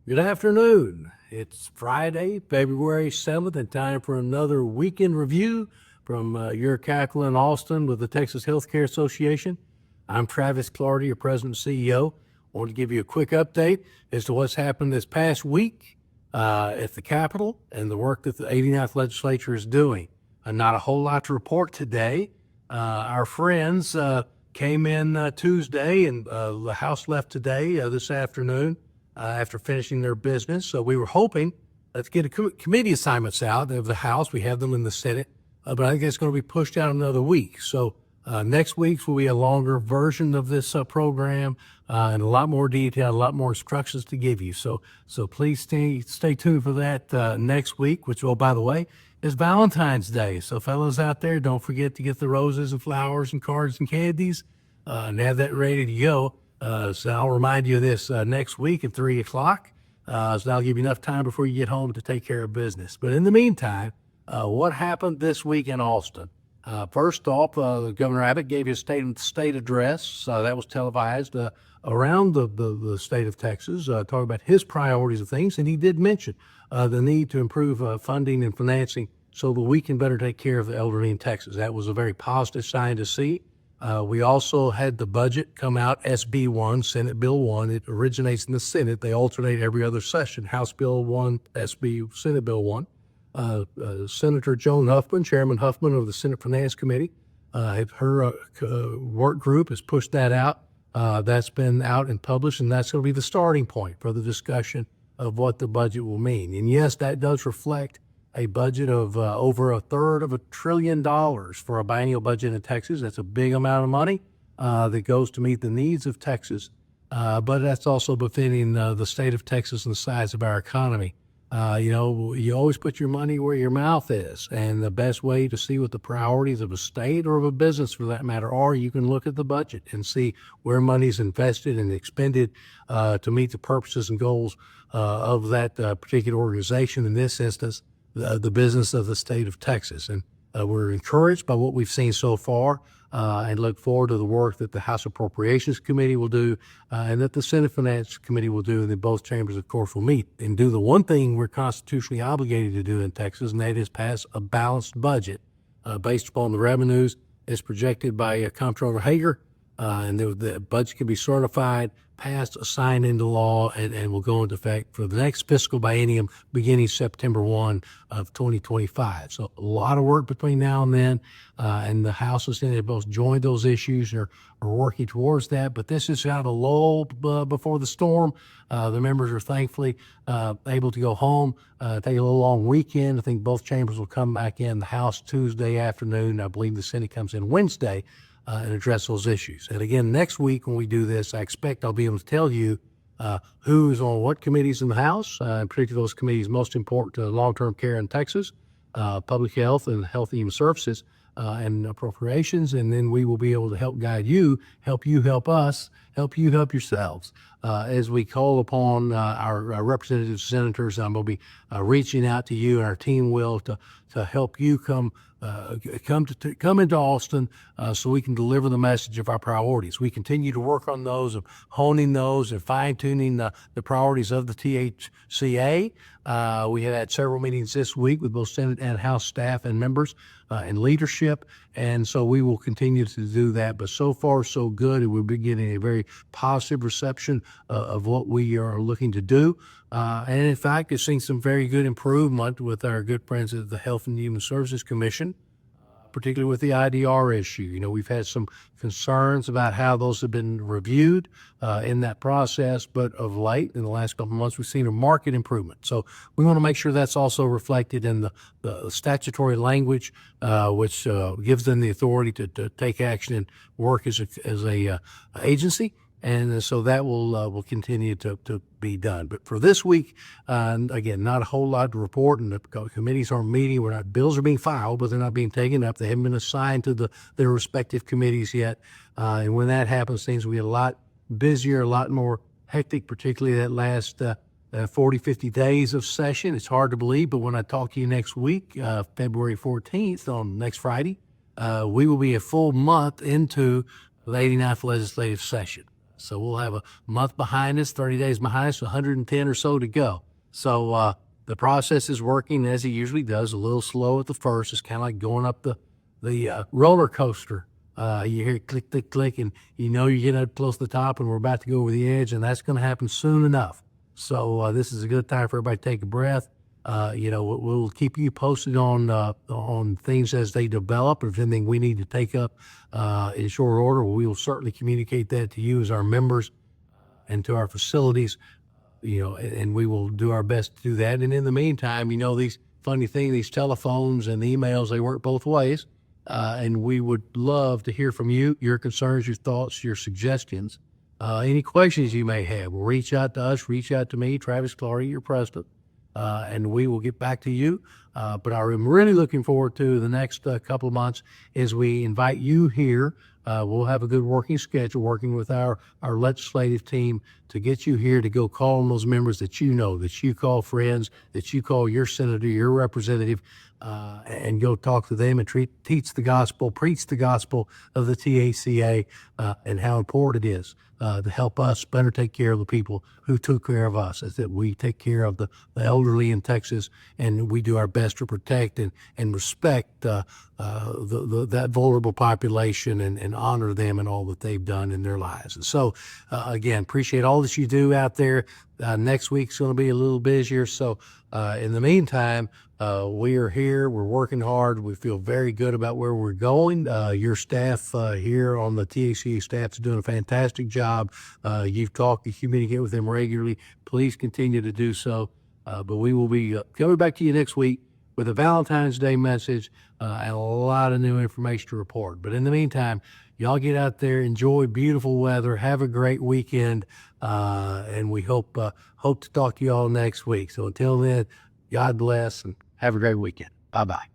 Good afternoon. It's Friday, February 7th, and time for another weekend review from your Cackle in Austin with the Texas Healthcare Association. I'm Travis Clardy, your president and CEO. I want to give you a quick update as to what's happened this past week at the Capitol and the work that the 89th legislature is doing. Not a whole lot to report today. Our friends came in Tuesday, and the House left today, this afternoon, after finishing their business. So we were hoping to get committee assignments out of the House. We have them in the Senate, but I think it's going to be pushed out another week. So next week will be a longer version of this program and a lot more detail, a lot more instructions to give you. So please stay tuned for that next week, which, oh, by the way, is Valentine's Day. So fellows out there, don't forget to get the roses and flowers and cards and candies and have that ready to go. So I'll remind you of this next week at 3 o'clock. So that'll give you enough time before you get home to take care of business. But in the meantime, what happened this week in Austin? First off, Governor Abbott gave his state address. That was televised around the state of Texas, talking about his priorities of things. And he did mention the need to improve funding and financing so that we can better take care of the elderly in Texas. That was a very positive sign to see. We also had the budget come out, SB 1, Senate Bill 1. It originates in the Senate. They alternate every other session, House Bill 1, SB, Senate Bill 1. Senator Joan Huffman, Chairman Huffman of the Senate Finance Committee, her work group has pushed that out. That's been out and published, and that's going to be the starting point for the discussion of what the budget will mean. And yes, that does reflect a budget of over $1/3 trillion for a biennial budget in Texas. That's a big amount of money that goes to meet the needs of Texas, but that's also befitting the state of Texas and the size of our economy. You always put your money where your mouth is, and the best way to see what the priorities of a state or of a business, for that matter, are, you can look at the budget and see where money's invested and expended to meet the purposes and goals of that particular organization, in this instance, the business of the state of Texas. And we're encouraged by what we've seen so far and look forward to the work that the House Appropriations Committee will do and that the Senate Finance Committee will do, and that both chambers, of course, will meet and do the one thing we're constitutionally obligated to do in Texas, and that is pass a balanced budget based upon the revenues as projected by Comptroller Hager, and the budget can be certified, passed, signed into law, and will go into effect for the next fiscal biennium beginning September 1 of 2025. So a lot of work between now and then, and the House and Senate both joined those issues and are working towards that. But this is kind of a lull before the storm. The members are thankfully able to go home, take a little long weekend. I think both chambers will come back in, the House Tuesday afternoon. I believe the Senate comes in Wednesday. And address those issues. And again, next week when we do this, I expect I'll be able to tell you who's on what committees in the House, in particular those committees most important to long-term care in Texas, public health and health and human services, and appropriations. And then we will be able to help guide you, help us, help you help yourselves. As we call upon our representative senators, I'm going to be reaching out to you, and our team will, to help you come into Austin so we can deliver the message of our priorities. We continue to work on those, of honing those and fine-tuning the priorities of the THCA. We have had several meetings this week with both Senate and House staff and members and leadership, and so we will continue to do that. But so far, so good, and we'll be getting a very positive reception of what we are looking to do. And in fact, it's seen some very good improvement with our good friends at the Health and Human Services Commission, particularly with the IDR issue. We've had some concerns about how those have been reviewed in that process, but of late, in the last couple of months, we've seen a marked improvement. So we want to make sure that's also reflected in the statutory language, which gives them the authority to take action and work as a agency. And so that will continue to be done. But for this week, again, not a whole lot to report, and the committees aren't meeting. Bills are being filed, but they're not being taken up. They haven't been assigned to their respective committees yet. And when that happens, things will be a lot busier, a lot more hectic, particularly that last 40, 50 days of session. It's hard to believe, but when I talk to you next week, February 14th, on next Friday, we will be a full month into the 89th legislative session. So we'll have a month behind us, 30 days behind us, 110 or so to go. So the process is working as it usually does, a little slow at the first. It's kind of like going up the roller coaster. You hear click, click, click, and you know you're getting up close to the top and we're about to go over the edge, and that's going to happen soon enough. So this is a good time for everybody to take a breath. We'll keep you posted on things as they develop. If anything we need to take up in short order, we will certainly communicate that to you as our members and to our facilities. And we will do our best to do that. And in the meantime, these funny things, these telephones and emails, they work both ways. And we would love to hear from you, your concerns, your thoughts, your suggestions, any questions you may have. Reach out to us, reach out to me, Travis Clardy, your president, and we will get back to you. But I'm really looking forward to the next couple of months as we invite you here. We'll have a good working schedule, working with our legislative team to get you here to go call on those members that that you call friends, that you call your senator, your representative, and go talk to them and teach the gospel, preach the gospel of the THCA and how important it is to help us better take care of the people who took care of us. Is that we take care of the elderly in Texas, and we do our best to protect and respect that vulnerable population and honor them and all that they've done in their lives. And so, again, appreciate all that you do out there. Next week's going to be a little busier. So in the meantime, we are here. We're working hard. We feel very good about where we're going. Your staff here on the THCA staff is doing a fantastic job. You've talked, you communicate with them regularly. Please continue to do so. But we will be coming back to you next week with a Valentine's Day message and a lot of new information to report. But in the meantime, y'all get out there, enjoy beautiful weather, have a great weekend, and we hope to talk to you all next week. So until then, God bless and have a great weekend. Bye-bye.